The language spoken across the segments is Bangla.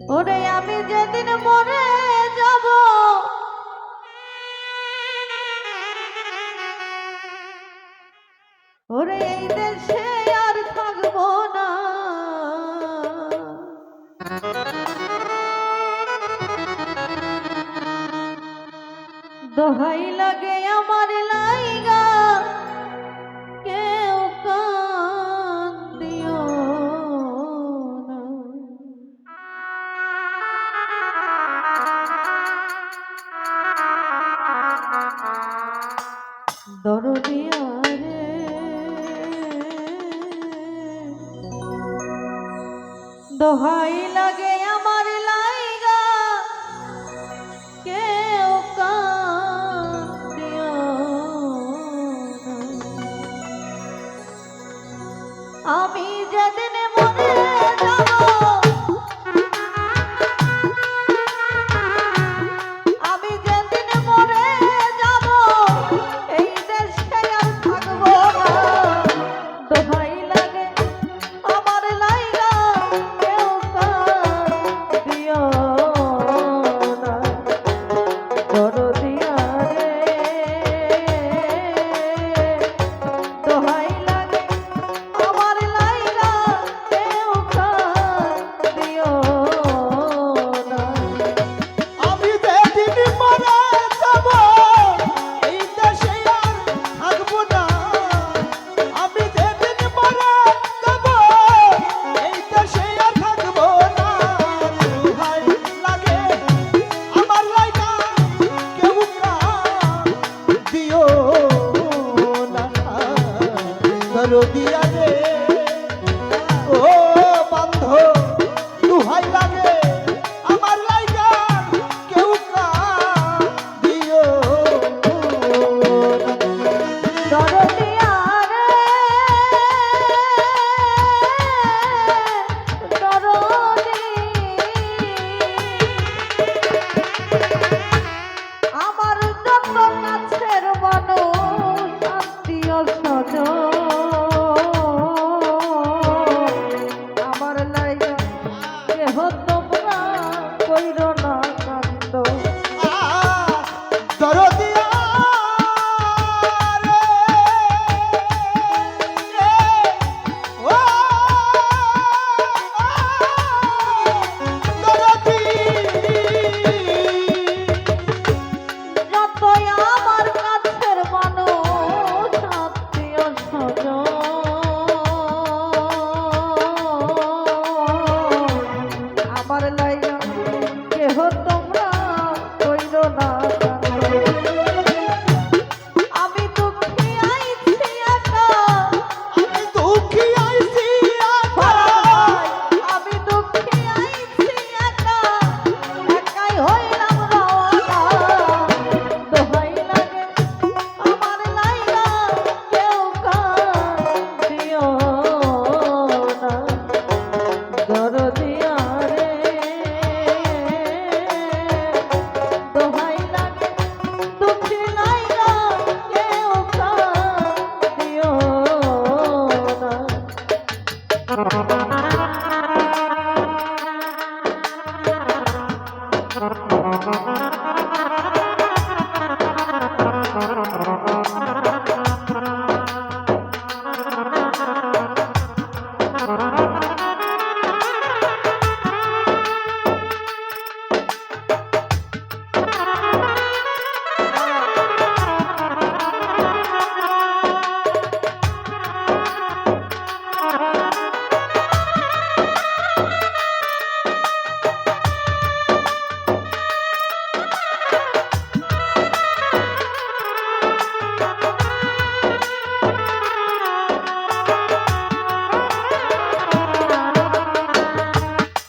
ওরে আমি যেদিন মরে যাব ওরে এই দেশে আর থাকবো না দোহাই লাগে আমার লাইগা কেউ কান দিও না দরদিয়া রে দোহাই লাগে আমার লাইগা কেউ কান দিও না আমি যেদিন মরে যাব আমি যেদিন মরে যাব এই দেশে আর থাকবো না দোহাই লাগে আমার লাইগা কেউ কান দিও না দরদিয়া রে দোহাই লাগে আমার লাইগা কেউ কান দিও না আমি যেদিন মরে যাব এই দেশে আর থাকবো না আমি যেদিন মরে যাব এই দেশে আর থাকবো না দোহাই লাগে আমার লাইগা কেউ কান দিও না দরদিয়া রে ও বন্ধু দোহাই লাগে আমার লাইগা কেউ কান দিও না দরদিয়া রে দরদি আমার যত কাছের মানুষ আত্মীয় স্বজন আমার লাইগা কেহ তোমরা কইরো না কান্দ দরদিয়া রে ও দরদি যতই আমার কাছের মানুষ আত্মীয় স্বজন আমার লাইগা কেহ তোমরা কইরো না কান্দ আমি দুঃখী আইছি একা আমি দুঃখী আইছি আমি দুঃখী আইছি একা একাই হইলাম রওনা দোহাই লাগে আমার লাইগা কেউ কান দিও না দরদিয়া রে দোহাই লাগে দুঃখী লাইগা কেউ কান দিও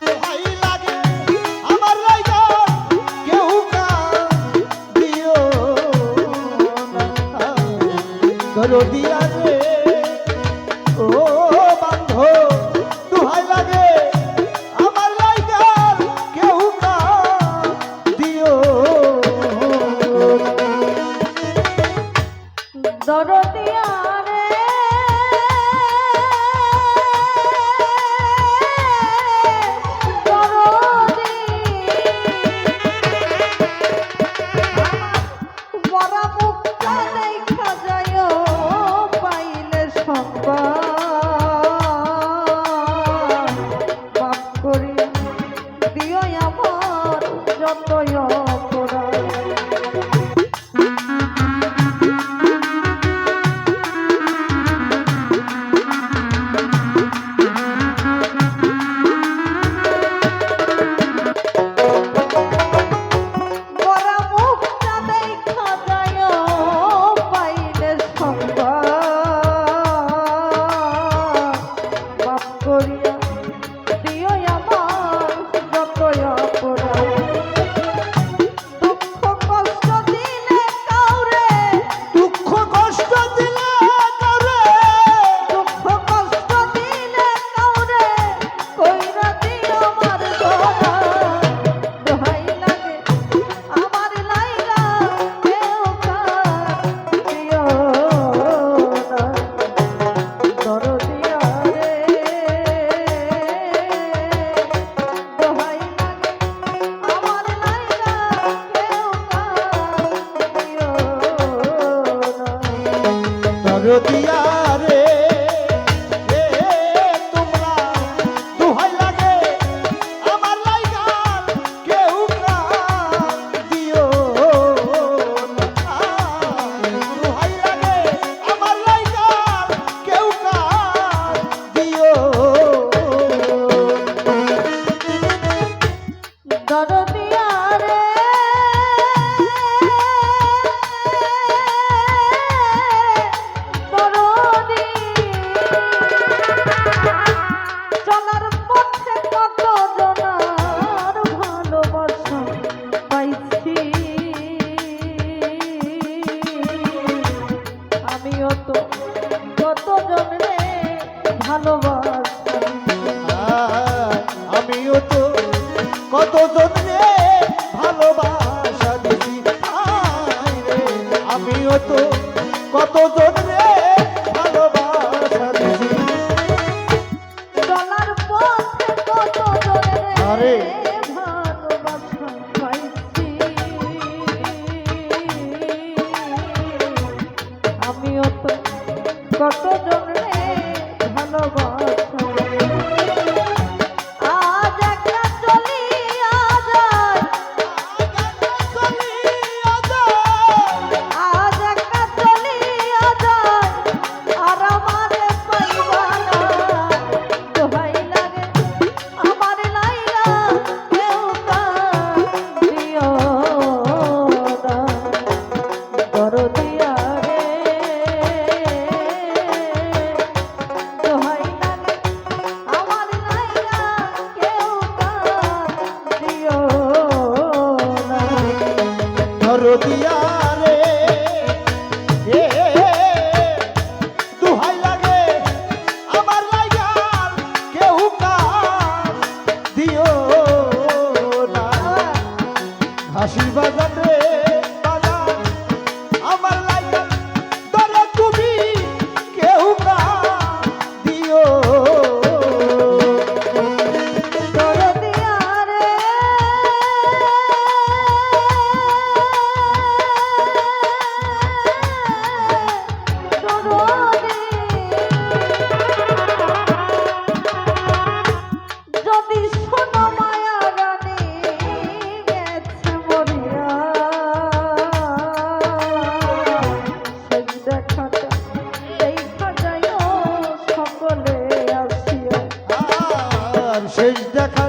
দোহাই লাগে আমার লাইগা কেউ কান দিও না দরদিয়া রে ও বন্ধু দোহাই লাগে আমার লাইগা কেউ কান দিও দরদিয়া দরদিয়া রে এ তোমরা দোহাই লাগে আমার লাইগা কেউ কান দিও না দোহাই লাগে আমার লাইগা কেউ কান দিও দরদিয়া রে চলার পথে কত জনার ভালোবাসা পাইছি আমিও তো কত জনরে ভালোবাসা আমিও তো কত জনরে ভালোবাসা দিছি আমিও তো কত জনরে ভালোবাসা দিছি চলার পথে কত আরে। জনরে ভালোবাসা পাইছি আমিও তো কত জনরে ভালোবাসা আজ একটা চলিয়া যায় আজ একটা চলিয়া যায় আর আমারে পাইবা না দোহাই লাগে আমার লাইগা কেউ কান দিও না দরদিয়া রে দোহাই লাগে আমার লাইগা কেউ কান দিও না দরদিয়া রে এ দোহাই লাগে আমার লাইগা কেউ কান দিও না হাসির বাজান রে বাজান আমার লাইগা ধরে তুমি কেউ কান দিও দরদিয়া রে যদি শোনো মায়া গানে গেছে মরিয়া সেই দেখাটা দেখা যায় সকলে আসিয়া আর শেষ দেখা